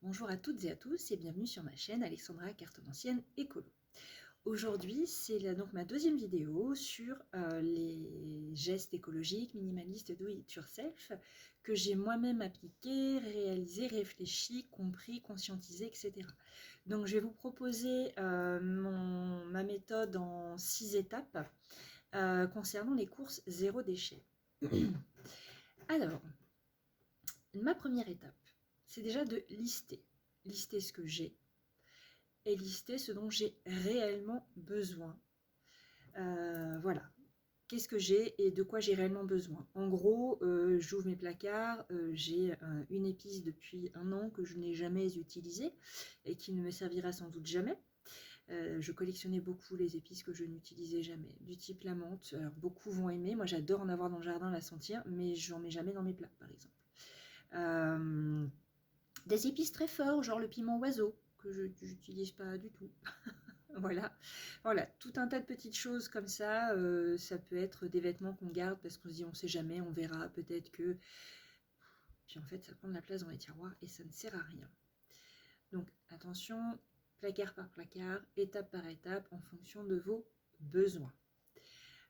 Bonjour à toutes et à tous et bienvenue sur ma chaîne Alexandra Cartomancienne Écolo. Aujourd'hui, c'est donc ma deuxième vidéo sur les gestes écologiques, minimalistes, do it yourself que j'ai moi-même appliqué, réalisé, réfléchi, compris, conscientisé, etc. Donc je vais vous proposer ma méthode en 6 étapes concernant les courses zéro déchet. Alors, ma première étape, c'est déjà de lister ce que j'ai et lister ce dont j'ai réellement besoin. Voilà. Qu'est-ce que j'ai et de quoi j'ai réellement besoin? En gros, j'ouvre mes placards, j'ai une épice depuis 1 an que je n'ai jamais utilisée et qui ne me servira sans doute jamais. Je collectionnais beaucoup les épices que je n'utilisais jamais, du type la menthe. Alors beaucoup vont aimer, moi j'adore en avoir dans le jardin, la sentir, mais j'en mets jamais dans mes plats par exemple. Des épices très forts, genre le piment oiseau, que je n'utilise pas du tout. Voilà, tout un tas de petites choses comme ça. Ça peut être des vêtements qu'on garde parce qu'on se dit on sait jamais, on verra, peut-être que... Puis en fait, ça prend de la place dans les tiroirs et ça ne sert à rien. Donc attention, placard par placard, étape par étape, en fonction de vos besoins.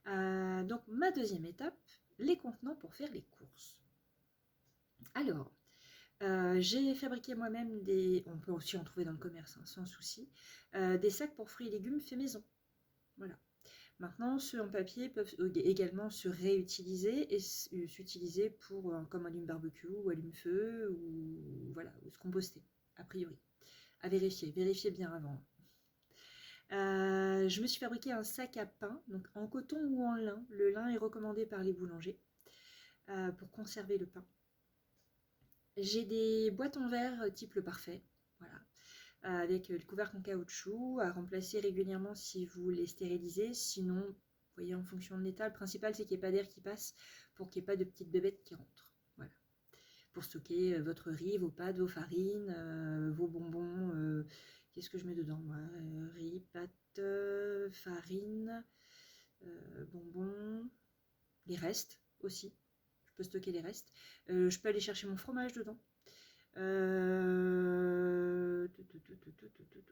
Donc ma deuxième étape, les contenants pour faire les courses. Alors, j'ai fabriqué moi-même on peut aussi en trouver dans le commerce, hein, sans souci, des sacs pour fruits et légumes faits maison. Voilà. Maintenant, ceux en papier peuvent également se réutiliser et s'utiliser pour comme allume-barbecue ou allume-feu ou voilà, ou se composter, a priori. À vérifier, vérifiez bien avant. Je me suis fabriqué un sac à pain, donc en coton ou en lin. Le lin est recommandé par les boulangers pour conserver le pain. J'ai des boîtes en verre type le parfait, voilà, avec le couvercle en caoutchouc à remplacer régulièrement si vous les stérilisez. Sinon, vous voyez, en fonction de l'état, le principal c'est qu'il n'y ait pas d'air qui passe pour qu'il n'y ait pas de petites bébêtes qui rentrent. Voilà. Pour stocker votre riz, vos pâtes, vos farines, vos bonbons. Qu'est-ce que je mets dedans moi? Riz, pâtes, farine, bonbons, les restes aussi. Je peux stocker les restes. Je peux aller chercher mon fromage dedans.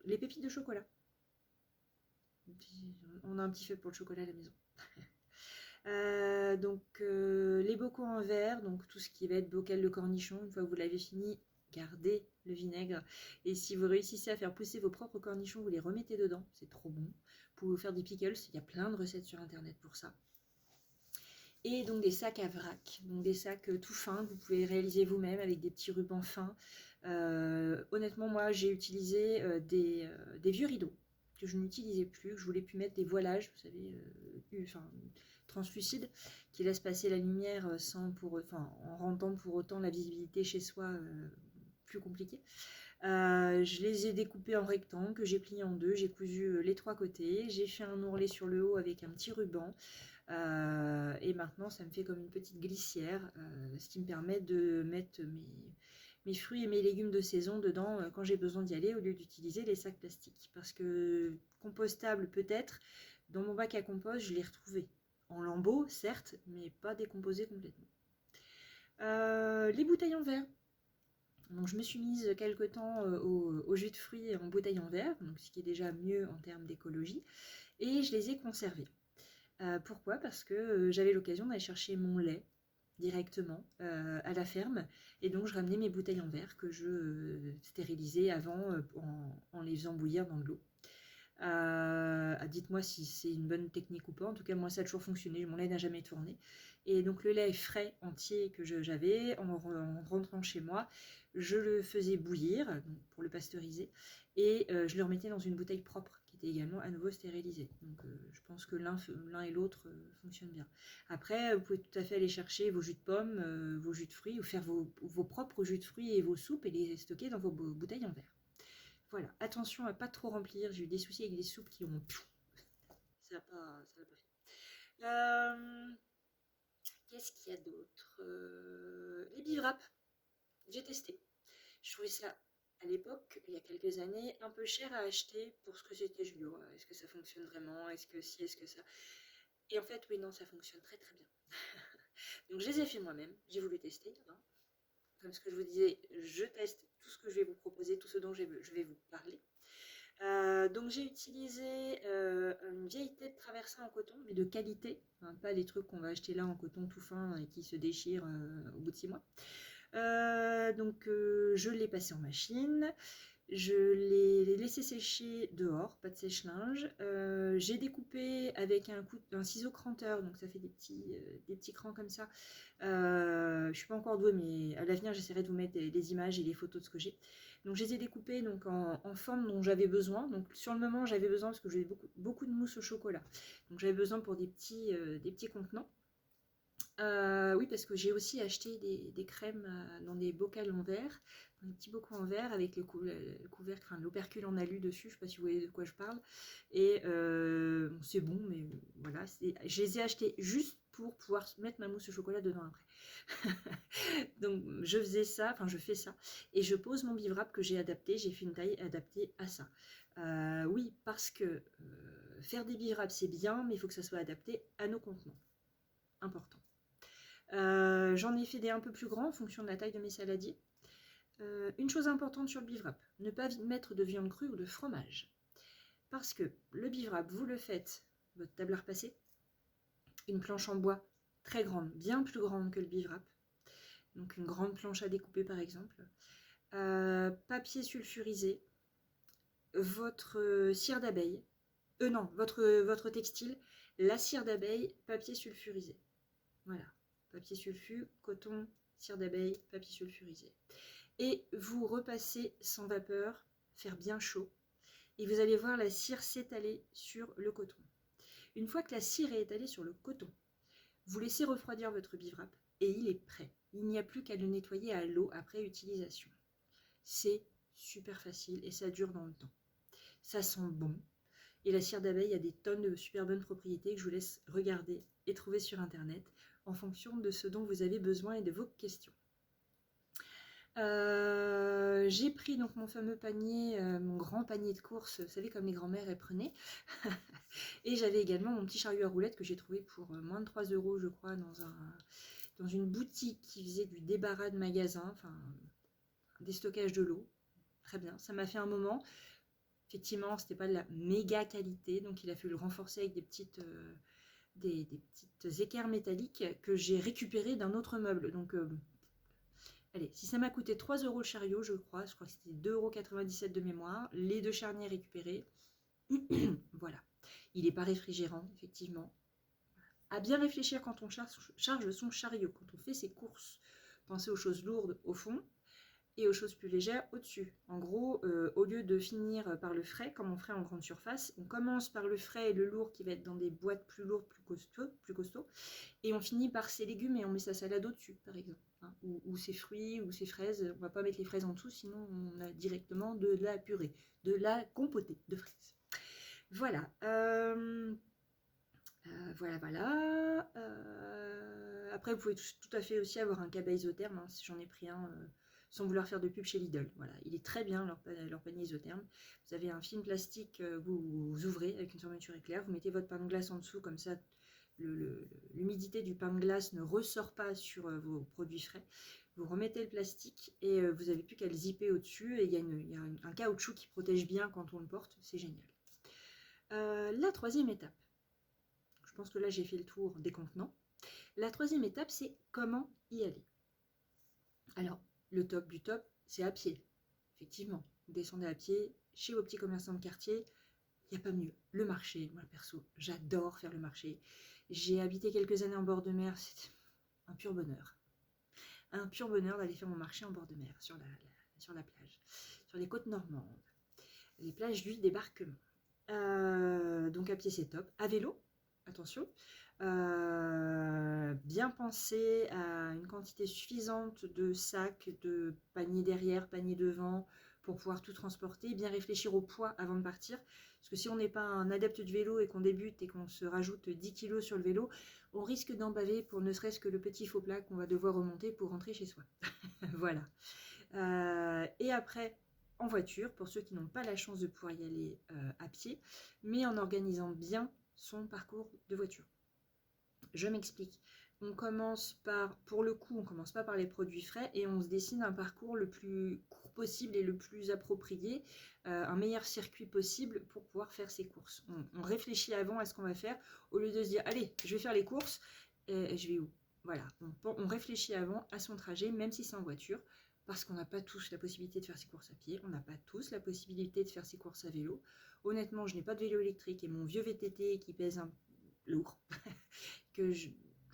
Les pépites de chocolat. On a un petit fait pour le chocolat à la maison. Les bocaux en verre, donc tout ce qui va être bocal de cornichons, une fois que vous l'avez fini, gardez le vinaigre. Et si vous réussissez à faire pousser vos propres cornichons, vous les remettez dedans, c'est trop bon. Vous pouvez faire des pickles, il y a plein de recettes sur internet pour ça. Et donc des sacs à vrac, donc des sacs tout fins que vous pouvez réaliser vous-même avec des petits rubans fins. Honnêtement, moi j'ai utilisé des vieux rideaux que je n'utilisais plus, que je voulais plus mettre, des voilages, vous savez, translucides, qui laissent passer la lumière en rendant pour autant la visibilité chez soi plus compliquée. Je les ai découpés en rectangles, que j'ai pliés en deux, j'ai cousu les 3 côtés, j'ai fait un ourlet sur le haut avec un petit ruban. Et maintenant ça me fait comme une petite glissière, ce qui me permet de mettre mes fruits et mes légumes de saison dedans quand j'ai besoin d'y aller, au lieu d'utiliser les sacs plastiques. Parce que compostable peut-être, dans mon bac à compost je l'ai retrouvé en lambeaux certes, mais pas décomposé complètement. Les bouteilles en verre. Donc je me suis mise quelque temps au jus de fruits en bouteille en verre, donc ce qui est déjà mieux en termes d'écologie, et je les ai conservés. Pourquoi? Parce que j'avais l'occasion d'aller chercher mon lait directement à la ferme, et donc je ramenais mes bouteilles en verre que je stérilisais avant en les faisant bouillir dans de l'eau. Dites-moi si c'est une bonne technique ou pas. En tout cas, moi, ça a toujours fonctionné. Mon lait n'a jamais tourné. Et donc, le lait frais entier que j'avais, en rentrant chez moi, je le faisais bouillir donc pour le pasteuriser. Et je le remettais dans une bouteille propre qui était également à nouveau stérilisée. Donc, je pense que l'un et l'autre fonctionnent bien. Après, vous pouvez tout à fait aller chercher vos jus de pommes, vos jus de fruits, ou faire vos propres jus de fruits et vos soupes et les stocker dans vos bouteilles en verre. Voilà, attention à pas trop remplir. J'ai eu des soucis avec des soupes qui ont... Ça l'a pas fait. Qu'est-ce qu'il y a d'autre? Les bivraps, j'ai testé. Je trouvais ça, à l'époque, il y a quelques années, un peu cher à acheter pour ce que c'était. Je me dis, ouais, est-ce que ça fonctionne vraiment? Est-ce que si, est-ce que ça? Et en fait, oui, non, ça fonctionne très très bien. Donc je les ai fait moi-même, j'ai voulu tester, hein. Comme ce que je vous disais, je teste tout ce que je vais vous proposer, tout ce dont je vais vous parler. Donc j'ai utilisé une vieille tête traversin en coton, mais de qualité, hein, pas les trucs qu'on va acheter là en coton tout fin et qui se déchirent au bout de 6 mois. Je l'ai passé en machine. Je l'ai laissé sécher dehors, pas de sèche-linge. J'ai découpé avec un ciseau cranteur, donc ça fait des petits crans comme ça. Je ne suis pas encore douée, mais à l'avenir, j'essaierai de vous mettre des images et des photos de ce que j'ai. Donc je les ai découpés donc, en forme dont j'avais besoin. Donc sur le moment, j'avais besoin, parce que j'avais beaucoup de mousse au chocolat. Donc j'avais besoin pour des petits contenants. Oui, parce que j'ai aussi acheté des crèmes dans des bocaux en verre, dans des petits bocaux en verre avec le couvercle, enfin, l'opercule en alu dessus, je ne sais pas si vous voyez de quoi je parle. Et c'est bon, mais voilà, je les ai achetés juste pour pouvoir mettre ma mousse au chocolat dedans après. Donc je faisais ça, enfin je fais ça, et je pose mon bivrap que j'ai adapté, j'ai fait une taille adaptée à ça. Oui, parce que faire des bivraps c'est bien, mais il faut que ça soit adapté à nos contenants. Important. J'en ai fait des un peu plus grands en fonction de la taille de mes saladiers. Une chose importante sur le bivrap, ne pas mettre de viande crue ou de fromage. Parce que le bivrap, vous le faites, votre table à repasser, une planche en bois très grande, bien plus grande que le bivrap. Donc une grande planche à découper par exemple. Papier sulfurisé, votre cire d'abeille, votre textile, la cire d'abeille, papier sulfurisé. Voilà. Papier sulfu, coton, cire d'abeille, papier sulfurisé. Et vous repassez sans vapeur, faire bien chaud. Et vous allez voir la cire s'étaler sur le coton. Une fois que la cire est étalée sur le coton, vous laissez refroidir votre bivrap et il est prêt. Il n'y a plus qu'à le nettoyer à l'eau après utilisation. C'est super facile et ça dure dans le temps. Ça sent bon. Et la cire d'abeille a des tonnes de super bonnes propriétés que je vous laisse regarder et trouver sur internet en fonction de ce dont vous avez besoin et de vos questions. J'ai pris donc mon fameux panier, mon grand panier de courses, vous savez comme les grand-mères elles prenaient. Et j'avais également mon petit chariot à roulettes que j'ai trouvé pour moins de 3 € je crois dans une boutique qui faisait du débarras de magasin, enfin des stockages de l'eau. Très bien, ça m'a fait un moment. Effectivement, c'était pas de la méga qualité, donc il a fallu le renforcer avec des petites équerres métalliques que j'ai récupérées d'un autre meuble. Donc, allez, si ça m'a coûté 3 € le chariot, je crois que c'était 2,97 € de mémoire, les 2 charniers récupérés. Voilà. Il n'est pas réfrigérant, effectivement. À bien réfléchir quand on charge son chariot, quand on fait ses courses. Pensez aux choses lourdes au fond et aux choses plus légères au-dessus. En gros, au lieu de finir par le frais, comme on ferait en grande surface, on commence par le frais et le lourd qui va être dans des boîtes plus lourdes, plus costauds, et on finit par ses légumes et on met sa salade au-dessus, par exemple, hein, ou ses fruits, ou ses fraises. On ne va pas mettre les fraises en dessous, sinon on a directement de la purée, de la compotée de fraises. Voilà. Voilà. Après, vous pouvez tout à fait aussi avoir un cabas isotherme, hein, si j'en ai pris un sans vouloir faire de pub chez Lidl. Voilà, il est très bien leur panier isotherme. Vous avez un film plastique, vous ouvrez avec une fermeture éclair, vous mettez votre pain de glace en dessous, comme ça l'humidité du pain de glace ne ressort pas sur vos produits frais. Vous remettez le plastique et vous n'avez plus qu'à le zipper au-dessus, et il y a un caoutchouc qui protège bien quand on le porte, c'est génial. La troisième étape, je pense que là j'ai fait le tour des contenants. La troisième étape, c'est comment y aller. Alors, le top du top, c'est à pied. Effectivement, vous descendez à pied chez vos petits commerçants de quartier, il n'y a pas mieux. Le marché, moi perso, j'adore faire le marché. J'ai habité quelques années en bord de mer, c'était un pur bonheur. Un pur bonheur d'aller faire mon marché en bord de mer, sur la plage, sur les côtes normandes, les plages du débarquement. Donc à pied c'est top. À vélo, attention, bien penser à une quantité suffisante de sacs, de paniers derrière, paniers devant, pour pouvoir tout transporter, bien réfléchir au poids avant de partir, parce que si on n'est pas un adepte du vélo et qu'on débute et qu'on se rajoute 10 kg sur le vélo, on risque d'en baver pour ne serait-ce que le petit faux plat qu'on va devoir remonter pour rentrer chez soi. Voilà. Et après, en voiture, pour ceux qui n'ont pas la chance de pouvoir y aller à pied, mais en organisant bien son parcours de voiture. Je m'explique. On commence par, pour le coup, on commence pas par les produits frais et on se dessine un parcours le plus court possible et le plus approprié, un meilleur circuit possible pour pouvoir faire ses courses. On réfléchit avant à ce qu'on va faire, au lieu de se dire, allez, je vais faire les courses, et je vais où? Voilà, on réfléchit avant à son trajet, même si c'est en voiture, parce qu'on n'a pas tous la possibilité de faire ses courses à pied, on n'a pas tous la possibilité de faire ses courses à vélo. Honnêtement, je n'ai pas de vélo électrique et mon vieux VTT qui pèse un lourd, que je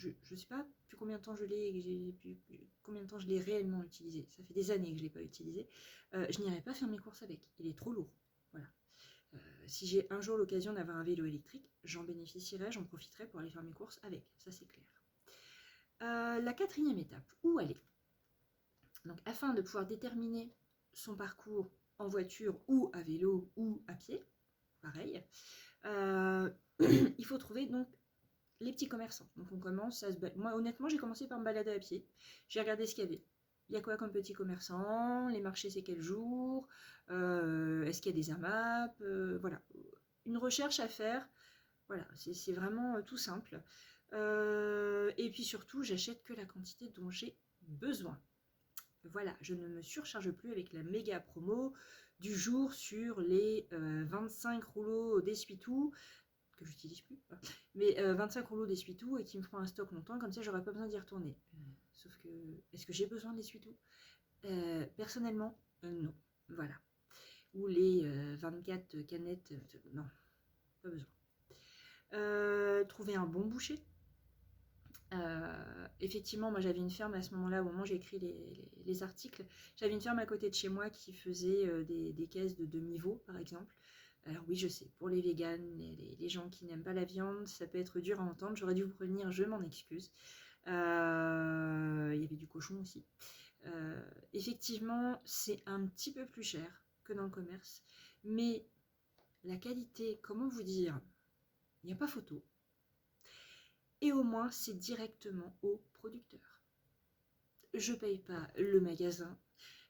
ne sais pas depuis combien de temps je l'ai réellement utilisé. Ça fait des années que je ne l'ai pas utilisé. Je n'irai pas faire mes courses avec, il est trop lourd. Voilà. Si j'ai un jour l'occasion d'avoir un vélo électrique, j'en bénéficierai, j'en profiterai pour aller faire mes courses avec, ça c'est clair. La quatrième étape, où aller? Donc, afin de pouvoir déterminer son parcours en voiture ou à vélo ou à pied, pareil, il faut trouver donc les petits commerçants. Donc on commence à se balader. Moi honnêtement j'ai commencé par me balader à pied. J'ai regardé ce qu'il y avait. Il y a quoi comme petits commerçants? Les marchés c'est quel jour? Est-ce qu'il y a des AMAP? Voilà. Une recherche à faire. Voilà, c'est vraiment tout simple. Et puis surtout, j'achète que la quantité dont j'ai besoin. Voilà, je ne me surcharge plus avec la méga promo du jour sur les 25 rouleaux d'essuie-tout, que j'utilise plus, mais 25 rouleaux d'essuie-tout et qui me feront un stock longtemps, comme ça j'aurai pas besoin d'y retourner. Sauf que, est-ce que j'ai besoin d'essuie-tout? Personnellement, non. Voilà. Ou les 24 canettes, non, pas besoin. Trouver un bon boucher. Effectivement, moi j'avais une ferme à ce moment-là, au moment où j'ai écrit les articles, j'avais une ferme à côté de chez moi qui faisait des caisses de demi-veau, par exemple. Alors oui, je sais, pour les véganes, les gens qui n'aiment pas la viande, ça peut être dur à entendre, j'aurais dû vous prévenir, je m'en excuse. Il y avait du cochon aussi. Effectivement, c'est un petit peu plus cher que dans le commerce, mais la qualité, comment vous dire, il n'y a pas photo. Et au moins, c'est directement au producteur. Je ne paye pas le magasin,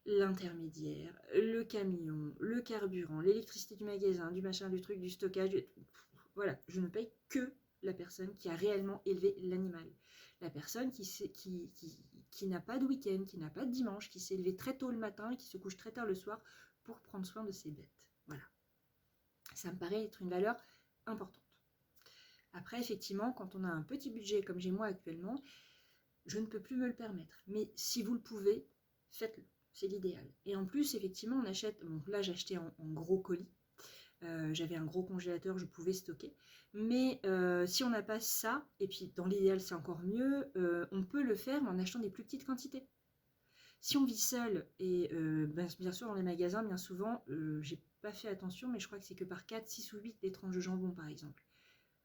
l'intermédiaire, le camion, le carburant, l'électricité du magasin, du machin, du truc, du stockage. Voilà, je ne paye que la personne qui a réellement élevé l'animal. La personne qui n'a pas de week-end, qui n'a pas de dimanche, qui s'est levée très tôt le matin et qui se couche très tard le soir pour prendre soin de ses bêtes. Voilà. Ça me paraît être une valeur importante. Après, effectivement, quand on a un petit budget comme j'ai moi actuellement, je ne peux plus me le permettre. Mais si vous le pouvez, faites-le. C'est l'idéal. Et en plus, effectivement, on achète... Bon, là, j'ai acheté en gros colis. J'avais un gros congélateur, je pouvais stocker. Mais si on n'a pas ça, et puis dans l'idéal, c'est encore mieux, on peut le faire en achetant des plus petites quantités. Si on vit seul, et bien sûr, dans les magasins, bien souvent, j'ai pas fait attention, mais je crois que c'est que par 4, 6 ou 8 des tranches de jambon, par exemple.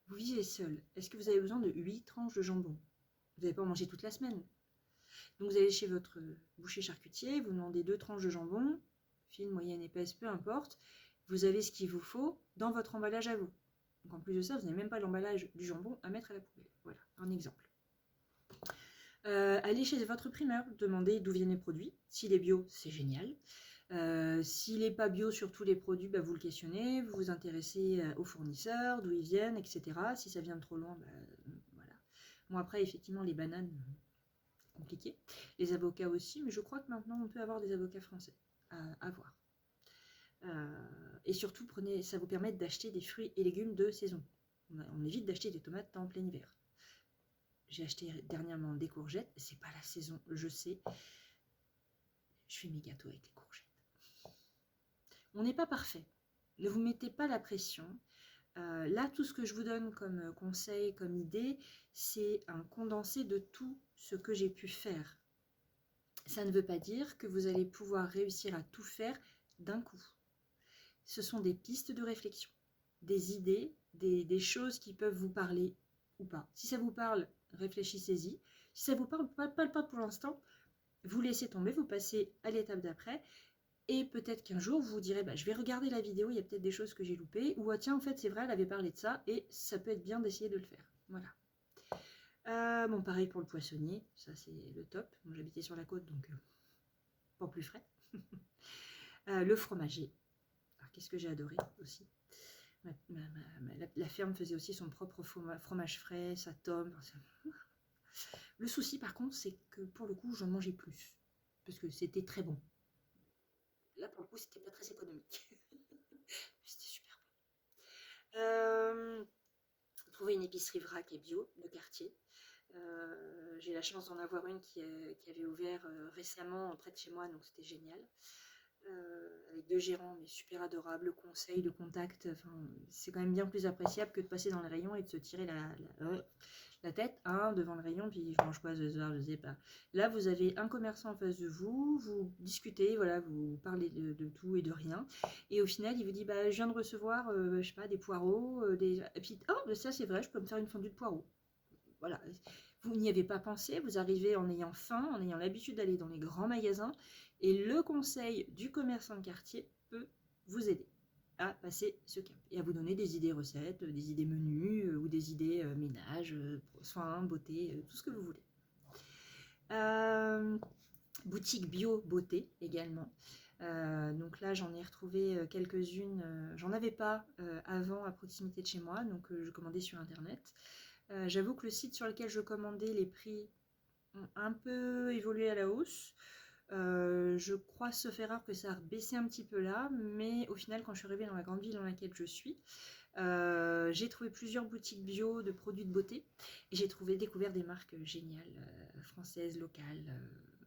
Vous vivez seul. Est-ce que vous avez besoin de 8 tranches de jambon? Vous n'allez pas en manger toute la semaine. Donc vous allez chez votre boucher charcutier, vous demandez 2 tranches de jambon, fine, moyenne, épaisse, peu importe. Vous avez ce qu'il vous faut dans votre emballage à vous. Donc en plus de ça, vous n'avez même pas l'emballage du jambon à mettre à la poubelle. Voilà, un exemple. Allez chez votre primeur, demandez d'où viennent les produits. S'il est bio, c'est génial. S'il n'est pas bio sur tous les produits, bah, vous le questionnez, vous vous intéressez aux fournisseurs, d'où ils viennent, etc. Si ça vient de trop loin, bah, voilà. Bon, après, effectivement, les bananes, compliqué. Les avocats aussi, mais je crois que maintenant, on peut avoir des avocats français à voir. Et surtout, ça vous permet d'acheter des fruits et légumes de saison. On évite d'acheter des tomates en plein hiver. J'ai acheté dernièrement des courgettes, c'est pas la saison, je sais. Je fais mes gâteaux avec les courgettes. On n'est pas parfait. Ne vous mettez pas la pression. Là, tout ce que je vous donne comme conseil, comme idée, c'est un condensé de tout ce que j'ai pu faire. Ça ne veut pas dire que vous allez pouvoir réussir à tout faire d'un coup. Ce sont des pistes de réflexion, des idées, des choses qui peuvent vous parler ou pas. Si ça vous parle, réfléchissez-y. Si ça ne vous parle pas pour l'instant, vous laissez tomber, vous passez à l'étape d'après. Et peut-être qu'un jour, vous vous direz, bah, je vais regarder la vidéo, il y a peut-être des choses que j'ai loupées. Ou ah, tiens, en fait, c'est vrai, elle avait parlé de ça et ça peut être bien d'essayer de le faire. Voilà. Bon, pareil pour le poissonnier, ça c'est le top. Moi, j'habitais sur la côte, donc pas plus frais. Le fromager. Alors, qu'est-ce que j'ai adoré aussi. La ferme faisait aussi son propre fromage frais, sa tome. Le souci, par contre, c'est que pour le coup, j'en mangeais plus. Parce que c'était très bon. là, pour le coup, c'était pas très économique. C'était super bon. Trouver une épicerie vrac et bio de quartier. J'ai la chance d'en avoir une qui avait ouvert récemment près de chez moi, donc c'était génial. Avec 2 gérants, mais super adorables, le conseil, le contact, enfin, c'est quand même bien plus appréciable que de passer dans les rayons et de se tirer la tête devant le rayon, puis je mange quoi ce soir, je sais pas. Là, vous avez un commerçant en face de vous, vous discutez, voilà, vous parlez de tout et de rien, et au final, il vous dit, bah, je viens de recevoir, je sais pas, des poireaux, et puis, oh, ça c'est vrai, je peux me faire une fondue de poireaux. Voilà, vous n'y avez pas pensé, vous arrivez en ayant faim, en ayant l'habitude d'aller dans les grands magasins, et le conseil du commerçant de quartier peut vous aider à passer ce cap et à vous donner des idées recettes, des idées menus ou des idées ménage, soins, beauté, tout ce que vous voulez. Boutique bio beauté également. Donc là, j'en ai retrouvé quelques-unes. J'en avais pas avant à proximité de chez moi, donc je commandais sur internet. J'avoue que le site sur lequel je commandais, les prix ont un peu évolué à la hausse. Je crois sauf erreur que ça a baissé un petit peu là, mais au final, quand je suis arrivée dans la grande ville dans laquelle je suis, j'ai trouvé plusieurs boutiques bio de produits de beauté et j'ai découvert des marques géniales, françaises, locales.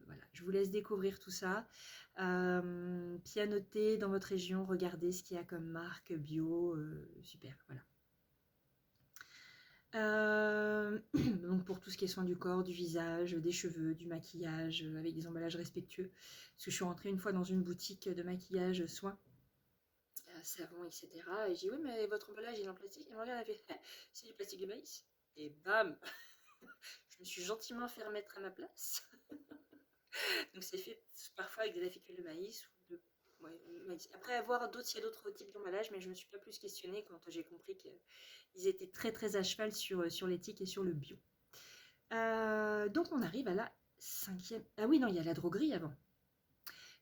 Voilà, je vous laisse découvrir tout ça. Pianotez dans votre région, regardez ce qu'il y a comme marque bio, super, voilà. Donc pour tout ce qui est soin du corps, du visage, des cheveux, du maquillage, avec des emballages respectueux. Parce que je suis rentrée une fois dans une boutique de maquillage soin, savon, etc. Et j'ai dit, oui, mais votre emballage il est en plastique. Et mon gars, elle a fait, c'est du plastique de maïs. Et bam, je me suis gentiment fait remettre à ma place. Donc c'est fait parfois avec de la fécule de maïs ou de maïs. Après avoir s'il y a d'autres types d'emballage, mais je ne me suis pas plus questionnée quand j'ai compris qu'ils étaient très très à cheval sur l'éthique et sur le bio. Donc on arrive à la 5e. Ah oui, non, il y a la droguerie avant.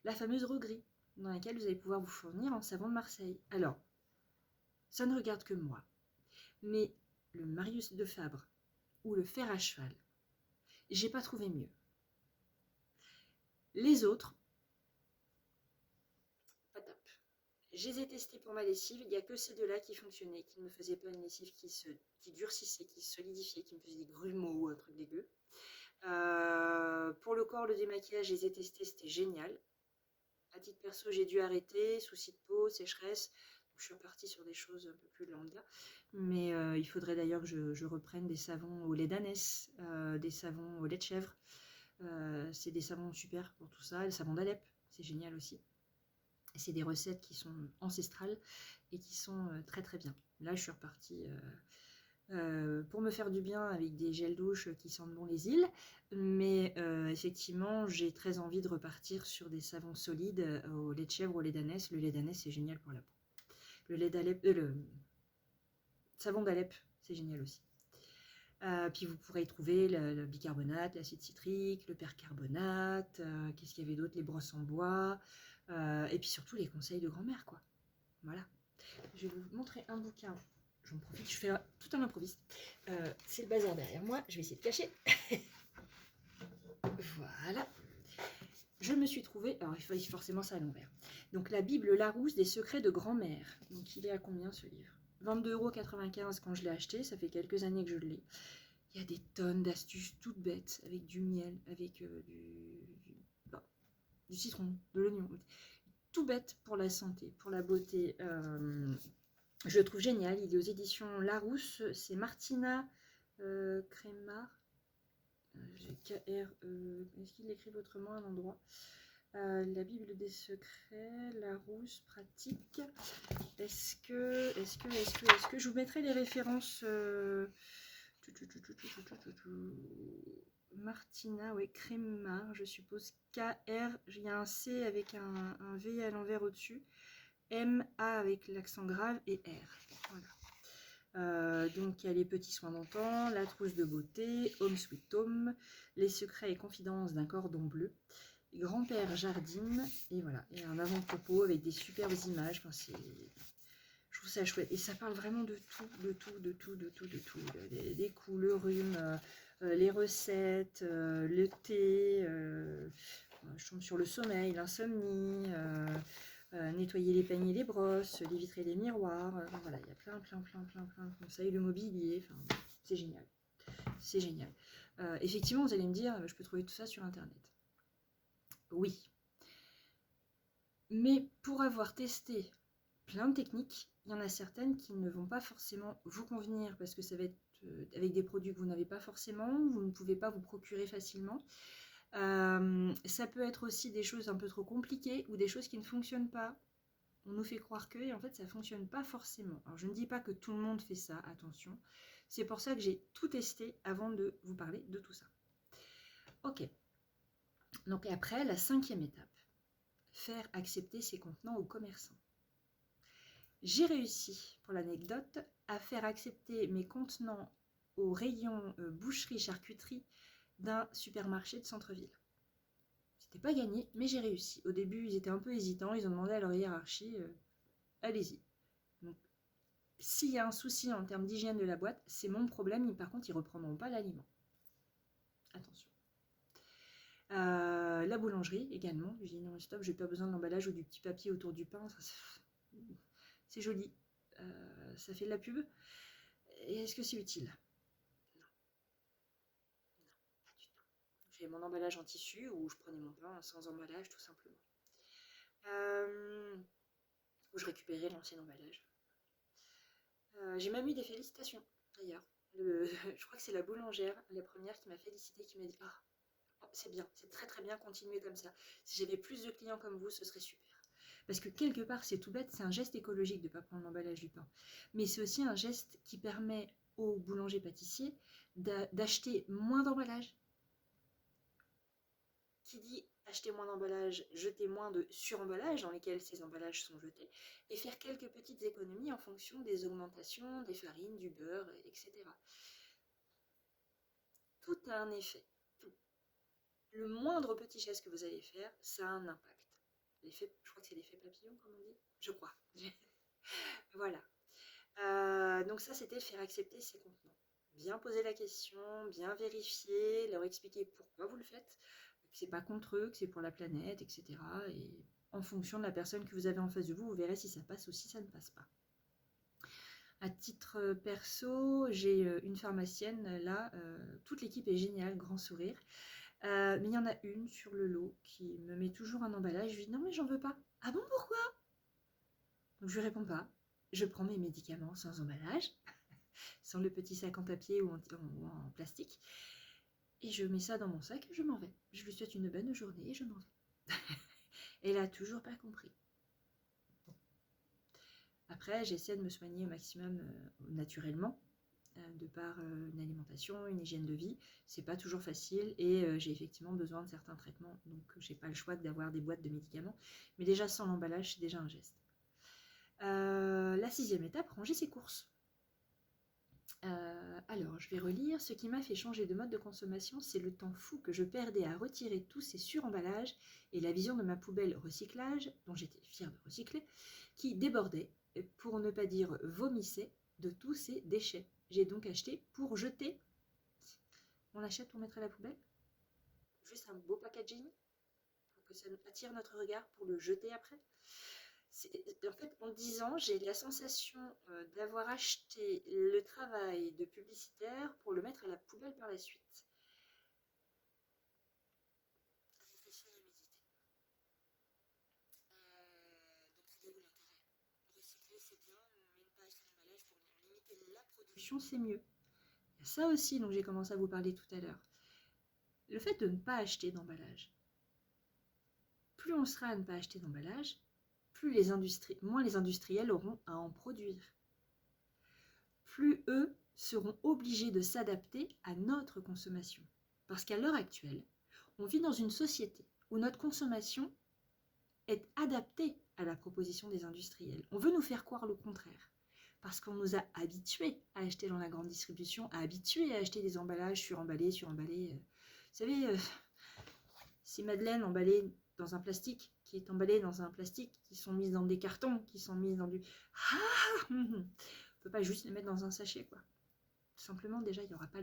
La fameuse droguerie, dans laquelle vous allez pouvoir vous fournir en savon de Marseille. Alors, ça ne regarde que moi. Mais le Marius de Fabre ou le fer à cheval, j'ai pas trouvé mieux. Les autres, pas top. Je les ai testés pour ma lessive, il n'y a que ces deux-là qui fonctionnaient, qui ne me faisaient pas une lessive qui durcissait, qui se solidifiait, qui me faisait des grumeaux, un truc dégueu. Pour le corps, le démaquillage, je les ai testés, c'était génial. À titre perso, j'ai dû arrêter, soucis de peau, sécheresse. Je suis repartie sur des choses un peu plus lentes là. Mais il faudrait d'ailleurs que je reprenne des savons au lait d'ânesse, des savons au lait de chèvre. C'est des savons super pour tout ça. Le savon d'Alep, c'est génial aussi. C'est des recettes qui sont ancestrales et qui sont très très bien. Là, je suis repartie pour me faire du bien avec des gels douche qui sentent bon les îles. Mais effectivement, j'ai très envie de repartir sur des savons solides au lait de chèvre, au lait d'ânesse. Le lait d'ânesse, c'est génial pour la peau. Le lait d'Alep, le savon d'Alep, c'est génial aussi. Puis vous pourrez y trouver le bicarbonate, l'acide citrique, le percarbonate, qu'est-ce qu'il y avait d'autre, les brosses en bois, et puis surtout les conseils de grand-mère, quoi. Voilà. Je vais vous montrer un bouquin. J'en profite, je fais tout un improviste. C'est le bazar derrière moi, je vais essayer de cacher. Voilà. Je me suis trouvée, alors il faut forcément ça à l'envers. Donc la Bible Larousse des secrets de grand-mère. Donc il est à combien ce livre ? 22,95 € quand je l'ai acheté, ça fait quelques années que je l'ai. Il y a des tonnes d'astuces toutes bêtes, avec du miel, avec du citron, de l'oignon. Tout bête pour la santé, pour la beauté. Je le trouve génial. Il est aux éditions Larousse. C'est Martina Crémar. Est-ce qu'il l'écrit autrement à un endroit La Bible des secrets, Larousse, pratique. Est-ce que je vous mettrai les références Martina, oui, Crémar, je suppose. K-R, il y a un C avec un V à l'envers au-dessus. M-A avec l'accent grave et R. Voilà. Donc il y a les petits soins d'antan, la trousse de beauté, Home Sweet Home, les secrets et confidences d'un cordon bleu, grand-père jardine, et voilà, et un avant-propos avec des superbes images. Enfin, je trouve ça chouette. Et ça parle vraiment de tout, de tout, de tout, de tout, de tout. Les coups, le rhume, les recettes, le thé, je tombe sur le sommeil, l'insomnie, nettoyer les paniers, les brosses, les vitres et les miroirs. Voilà, il y a plein de conseils. Le mobilier, enfin, c'est génial. C'est génial. Effectivement, vous allez me dire, je peux trouver tout ça sur Internet. Oui. Mais pour avoir testé plein de techniques, il y en a certaines qui ne vont pas forcément vous convenir parce que ça va être avec des produits que vous n'avez pas forcément, vous ne pouvez pas vous procurer facilement. Ça peut être aussi des choses un peu trop compliquées ou des choses qui ne fonctionnent pas. On nous fait croire que, et en fait, ça ne fonctionne pas forcément. Alors, je ne dis pas que tout le monde fait ça, attention. C'est pour ça que j'ai tout testé avant de vous parler de tout ça. Ok. Donc après, la 5e étape, faire accepter ses contenants aux commerçants. J'ai réussi, pour l'anecdote, à faire accepter mes contenants au rayon boucherie-charcuterie d'un supermarché de centre-ville. C'était pas gagné, mais j'ai réussi. Au début, ils étaient un peu hésitants, ils ont demandé à leur hiérarchie, allez-y. Donc, s'il y a un souci en termes d'hygiène de la boîte, c'est mon problème, par contre, ils ne reprendront pas l'aliment. Attention. La boulangerie également, j'ai dit non, stop, j'ai pas besoin de l'emballage ou du petit papier autour du pain, c'est joli, ça fait de la pub. Et est-ce que c'est utile? Non, pas du tout. J'ai mon emballage en tissu ou je prenais mon pain sans emballage tout simplement. Ou je récupérais l'ancien emballage. J'ai même eu des félicitations d'ailleurs. Je crois que c'est la boulangère, la première qui m'a félicité, qui m'a dit oh, c'est bien, c'est très très bien, continuez comme ça. Si j'avais plus de clients comme vous, ce serait super. Parce que quelque part, c'est tout bête, c'est un geste écologique de ne pas prendre l'emballage du pain. Mais c'est aussi un geste qui permet aux boulangers-pâtissiers d'acheter moins d'emballage. Qui dit acheter moins d'emballage, jeter moins de suremballage dans lesquels ces emballages sont jetés, et faire quelques petites économies en fonction des augmentations des farines, du beurre, etc. Tout a un effet. Tout. Le moindre petit geste que vous allez faire, ça a un impact. L'effet, je crois que c'est l'effet papillon, comme on dit. Je crois. Voilà. Donc ça, c'était faire accepter ces contenants. Bien poser la question, bien vérifier, leur expliquer pourquoi vous le faites, que c'est pas contre eux, que c'est pour la planète, etc. Et en fonction de la personne que vous avez en face de vous, vous verrez si ça passe ou si ça ne passe pas. À titre perso, j'ai une pharmacienne, là, toute l'équipe est géniale, grand sourire. Mais il y en a une sur le lot qui me met toujours un emballage. Je lui dis non mais j'en veux pas. Ah bon, pourquoi? Donc je lui réponds pas. Je prends mes médicaments sans emballage, sans le petit sac en papier ou en plastique. Et je mets ça dans mon sac et je m'en vais. Je lui souhaite une bonne journée et je m'en vais. Elle a toujours pas compris. Bon. Après, j'essaie de me soigner au maximum naturellement, de par une alimentation, une hygiène de vie. C'est pas toujours facile et j'ai effectivement besoin de certains traitements, donc j'ai pas le choix d'avoir des boîtes de médicaments. Mais déjà sans l'emballage, c'est déjà un geste. La 6e étape, ranger ses courses. Alors, je vais relire. Ce qui m'a fait changer de mode de consommation, c'est le temps fou que je perdais à retirer tous ces suremballages et la vision de ma poubelle recyclage, dont j'étais fière de recycler, qui débordait, pour ne pas dire vomissait, de tous ces déchets. J'ai donc acheté pour jeter. On achète pour mettre à la poubelle? Juste un beau packaging pour que ça attire notre regard pour le jeter après? En fait, en 10 ans, j'ai la sensation d'avoir acheté le travail de publicitaire pour le mettre à la poubelle par la suite. Ça réfléchir à méditer. Donc c'est là où l'intérêt. Recycler c'est bien, mais ne pas acheter d'emballage pour limiter la production, c'est mieux. Il y a ça aussi dont j'ai commencé à vous parler tout à l'heure. Le fait de ne pas acheter d'emballage. Plus on sera à ne pas acheter d'emballage, moins les industriels auront à en produire. Plus eux seront obligés de s'adapter à notre consommation. Parce qu'à l'heure actuelle, on vit dans une société où notre consommation est adaptée à la proposition des industriels. On veut nous faire croire le contraire. Parce qu'on nous a habitués à acheter dans la grande distribution, habitués à acheter des emballages suremballés. Vous savez, ces madeleines emballées dans un plastique, qui est emballé dans un plastique, qui sont mises dans des cartons, qui sont mises dans du... On ne peut pas juste les mettre dans un sachet, quoi. Tout simplement, déjà, il n'y aura pas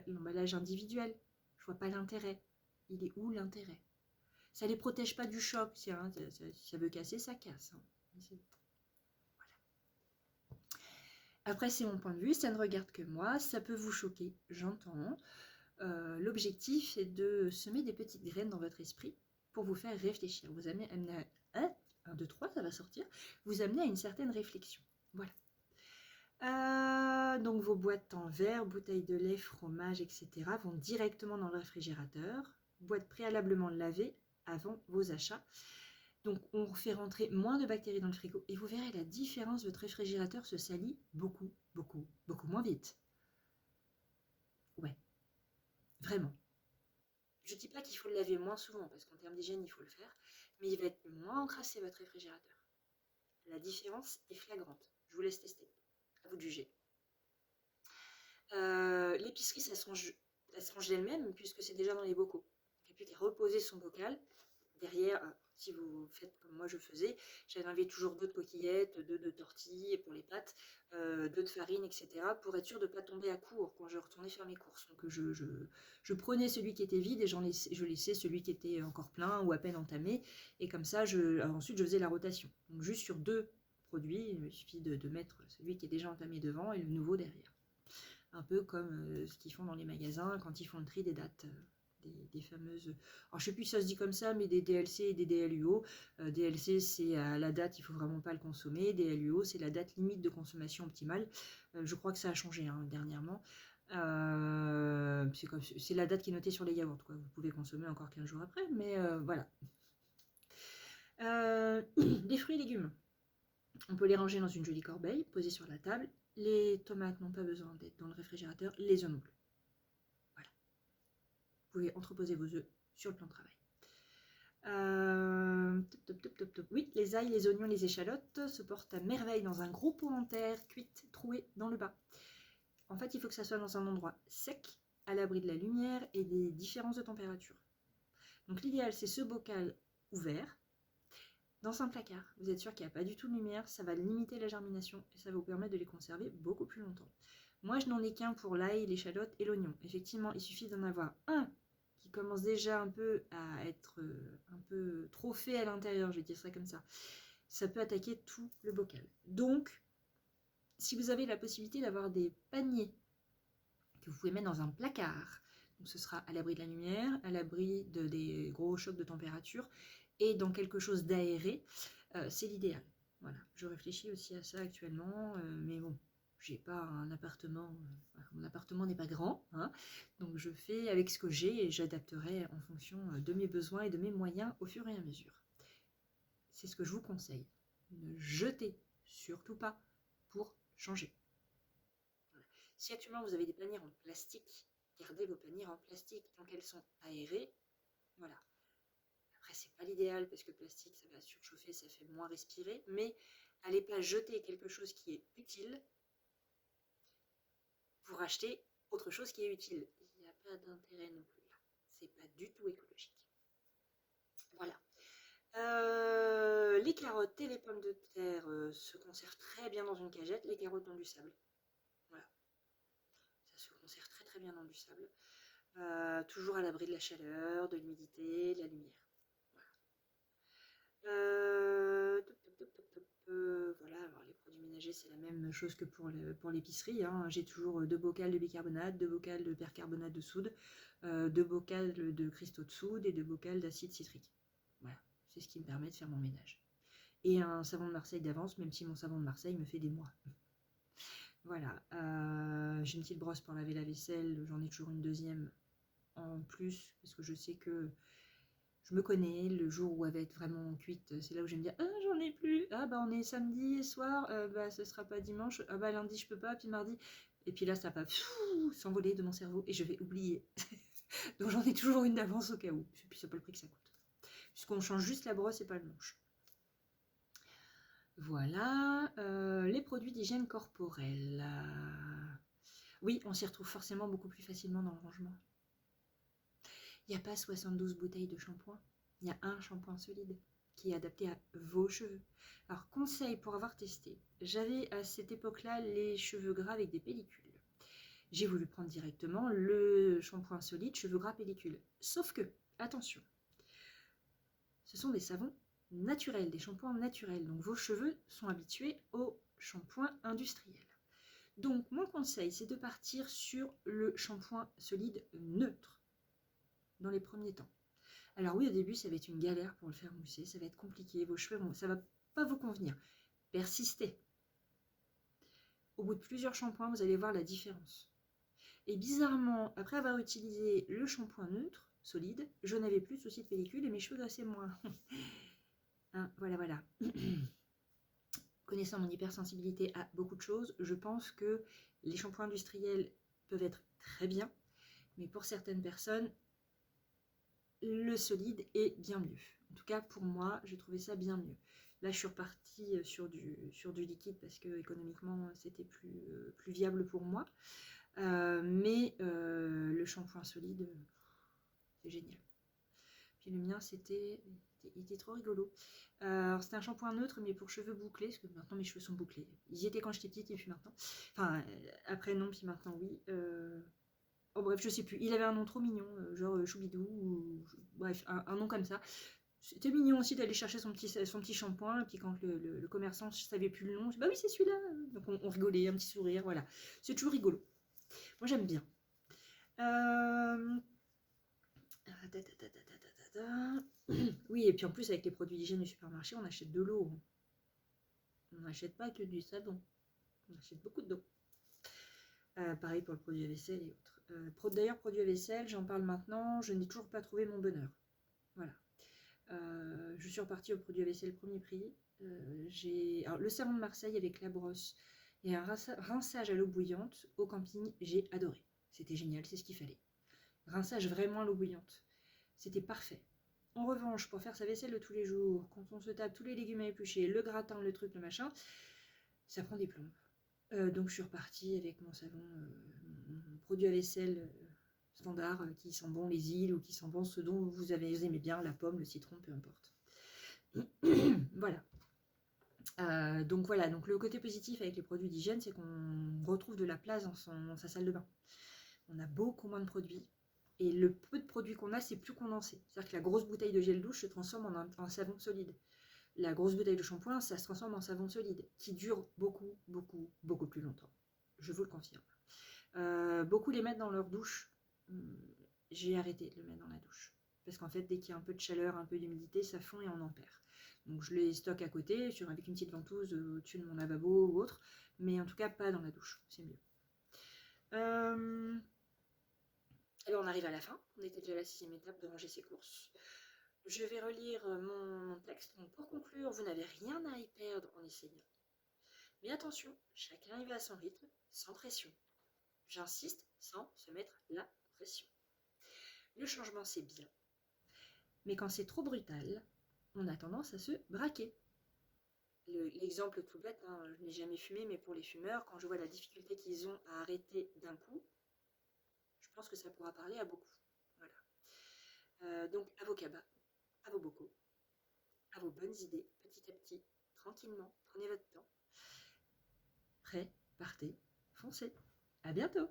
l'emballage individuel. Je vois pas l'intérêt. Il est où l'intérêt? Ça ne les protège pas du choc. Hein, ça veut casser, ça casse. Hein. Voilà. Après, c'est mon point de vue, ça ne regarde que moi. Ça peut vous choquer, j'entends. L'objectif est de semer des petites graines dans votre esprit pour vous faire réfléchir. Vous amener à 1, 2, 3, ça va sortir. Vous amener à une certaine réflexion. Voilà. Donc vos boîtes en verre, bouteilles de lait, fromage, etc. vont directement dans le réfrigérateur. Boîte préalablement lavée avant vos achats. Donc on fait rentrer moins de bactéries dans le frigo et vous verrez la différence, votre réfrigérateur se salit beaucoup moins vite. Ouais, vraiment. Je ne dis pas qu'il faut le laver moins souvent, parce qu'en termes d'hygiène, il faut le faire, mais il va être moins encrassé votre réfrigérateur. La différence est flagrante. Je vous laisse tester. À vous de juger. L'épicerie, ça se range d'elle-même, puisque c'est déjà dans les bocaux. Il n'y a plus qu'à reposer son bocal. Derrière, si vous faites comme moi je faisais, j'avais enlevé toujours 2 de coquillettes, 2 de tortilles pour les pâtes, 2 de farine, etc. pour être sûr de ne pas tomber à court quand je retournais faire mes courses. Donc je prenais celui qui était vide et je laissais celui qui était encore plein ou à peine entamé. Et comme ça, ensuite je faisais la rotation. Donc juste sur 2 produits, il me suffit de mettre celui qui est déjà entamé devant et le nouveau derrière. Un peu comme ce qu'ils font dans les magasins quand ils font le tri des dates. Des fameuses, alors je sais plus si ça se dit comme ça, mais des DLC et des DLUO. DLC c'est à la date, il faut vraiment pas le consommer. DLUO c'est la date limite de consommation optimale. Je crois que ça a changé dernièrement. C'est la date qui est notée sur les yaourts, quoi. Vous pouvez consommer encore 15 jours après, mais voilà. Des fruits et légumes. On peut les ranger dans une jolie corbeille, posée sur la table. Les tomates n'ont pas besoin d'être dans le réfrigérateur, les œufs non plus. Voilà. Vous pouvez entreposer vos œufs sur le plan de travail. Oui, les ails, les oignons, les échalotes se portent à merveille dans un gros pot en terre, cuite, troué dans le bas. En fait, il faut que ça soit dans un endroit sec, à l'abri de la lumière et des différences de température. Donc l'idéal, c'est ce bocal ouvert, dans un placard. Vous êtes sûr qu'il n'y a pas du tout de lumière, ça va limiter la germination et ça va vous permettre de les conserver beaucoup plus longtemps. Moi, je n'en ai qu'un pour l'ail, l'échalote et l'oignon. Effectivement, il suffit d'en avoir un qui commence déjà un peu à être un peu trop fait à l'intérieur, je vais dire ça comme ça. Ça peut attaquer tout le bocal. Donc, si vous avez la possibilité d'avoir des paniers que vous pouvez mettre dans un placard, donc ce sera à l'abri de la lumière, à l'abri des gros chocs de température et dans quelque chose d'aéré, c'est l'idéal. Voilà, je réfléchis aussi à ça actuellement, mais bon, j'ai pas un appartement, mon appartement n'est pas grand, hein, donc je fais avec ce que j'ai et j'adapterai en fonction de mes besoins et de mes moyens au fur et à mesure. C'est ce que je vous conseille. Ne jetez surtout pas pour changer. Voilà. Si actuellement vous avez des paniers en plastique, gardez vos paniers en plastique tant qu'elles sont aérées. Voilà. Après, c'est pas l'idéal parce que le plastique, ça va surchauffer, ça fait moins respirer, mais allez pas jeter quelque chose qui est utile pour acheter autre chose qui est utile. Il n'y a pas d'intérêt non plus là. C'est pas du tout écologique. Voilà. Les carottes et les pommes de terre se conservent très bien dans une cagette, les carottes dans du sable. Voilà. Ça se conserve très très bien dans du sable. Toujours à l'abri de la chaleur, de l'humidité, de la lumière. Voilà, alors les produits ménagers, c'est la même chose que pour l'épicerie. Hein. J'ai toujours 2 bocals de bicarbonate, 2 bocals de percarbonate de soude, 2 bocals de cristaux de soude et 2 bocals d'acide citrique. Voilà, c'est ce qui me permet de faire mon ménage. Et un savon de Marseille d'avance, même si mon savon de Marseille me fait des mois. Voilà, j'ai une petite brosse pour laver la vaisselle, j'en ai toujours une deuxième en plus, parce que je sais que je me connais, le jour où elle va être vraiment cuite, c'est là où je vais me dire « Ah, j'en ai plus, ah bah on est samedi soir, bah ce sera pas dimanche, ah bah lundi je peux pas, puis mardi... » Et puis là ça va s'envoler de mon cerveau et je vais oublier. Donc j'en ai toujours une d'avance au cas où, et puis c'est pas le prix que ça coûte. Puisqu'on change juste la brosse et pas le manche. Voilà, les produits d'hygiène corporelle. Oui, on s'y retrouve forcément beaucoup plus facilement dans le rangement. Il n'y a pas 72 bouteilles de shampoing. Il y a un shampoing solide qui est adapté à vos cheveux. Alors, conseil pour avoir testé. J'avais à cette époque-là les cheveux gras avec des pellicules. J'ai voulu prendre directement le shampoing solide cheveux gras pellicule. Sauf que, attention, ce sont des savons naturels, des shampoings naturels. Donc vos cheveux sont habitués aux shampoings industriels. Donc mon conseil, c'est de partir sur le shampoing solide neutre dans les premiers temps. Alors oui, au début, ça va être une galère pour le faire mousser, ça va être compliqué, vos cheveux, ça ne va pas vous convenir. Persistez. Au bout de plusieurs shampoings, vous allez voir la différence. Et bizarrement, après avoir utilisé le shampoing neutre, solide, je n'avais plus de soucis de pellicule et mes cheveux grassaient moins. Hein, voilà. Connaissant mon hypersensibilité à beaucoup de choses, je pense que les shampoings industriels peuvent être très bien, mais pour certaines personnes, le solide est bien mieux. En tout cas, pour moi, j'ai trouvé ça bien mieux. Là, je suis repartie sur du liquide parce que économiquement, c'était plus viable pour moi. Mais le shampoing solide, c'est génial. Puis le mien, il était trop rigolo. Alors, c'était un shampoing neutre, mais pour cheveux bouclés, parce que maintenant mes cheveux sont bouclés. Ils y étaient quand j'étais petite, et puis maintenant. Enfin, après non, puis maintenant oui. Oh, bref, je sais plus. Il avait un nom trop mignon, genre Choubidou, ou bref, un nom comme ça. C'était mignon aussi d'aller chercher son petit shampoing, et puis quand le commerçant ne savait plus le nom, je dis bah oui, c'est celui-là. Donc on rigolait, un petit sourire, voilà. C'est toujours rigolo. Moi, j'aime bien. Oui, et puis en plus, avec les produits d'hygiène du supermarché, on achète de l'eau. On n'achète pas que du savon. On achète beaucoup d'eau. Pareil pour le produit à vaisselle et autres. D'ailleurs, produit à vaisselle, j'en parle maintenant, je n'ai toujours pas trouvé mon bonheur. Voilà. Je suis repartie au produit à vaisselle premier prix. Alors, le savon de Marseille avec la brosse et un rinçage à l'eau bouillante au camping, j'ai adoré. C'était génial, c'est ce qu'il fallait. Rinçage vraiment à l'eau bouillante. C'était parfait. En revanche, pour faire sa vaisselle de tous les jours, quand on se tape tous les légumes à éplucher, le gratin, le truc, le machin, ça prend des plombes. Donc je suis repartie avec mon savon, mon produit à vaisselle standard qui sent bon les îles ou qui sent bon ce dont vous aimez bien, la pomme, le citron, peu importe. Voilà. Donc voilà, donc le côté positif avec les produits d'hygiène, c'est qu'on retrouve de la place dans sa salle de bain. On a beaucoup moins de produits. Et le peu de produits qu'on a, c'est plus condensé. C'est-à-dire que la grosse bouteille de gel douche se transforme en savon solide. La grosse bouteille de shampoing, ça se transforme en savon solide, qui dure beaucoup plus longtemps. Je vous le confirme. Beaucoup les mettent dans leur douche. J'ai arrêté de le mettre dans la douche. Parce qu'en fait, dès qu'il y a un peu de chaleur, un peu d'humidité, ça fond et on en perd. Donc je les stocke à côté, avec une petite ventouse au-dessus de mon lavabo ou autre. Mais en tout cas, pas dans la douche. C'est mieux. Alors on arrive à la fin, on était déjà à la 6e étape de ranger ses courses. Je vais relire mon texte. Donc pour conclure, vous n'avez rien à y perdre en essayant. Mais attention, chacun y va à son rythme, sans pression. J'insiste, sans se mettre la pression. Le changement c'est bien, mais quand c'est trop brutal, on a tendance à se braquer. L'exemple tout bête, hein, je n'ai jamais fumé, mais pour les fumeurs, quand je vois la difficulté qu'ils ont à arrêter d'un coup, je pense que ça pourra parler à beaucoup. Voilà. Donc à vos cabas, à vos bocaux, à vos bonnes idées, petit à petit, tranquillement, prenez votre temps. Prêt, partez, foncez. À bientôt!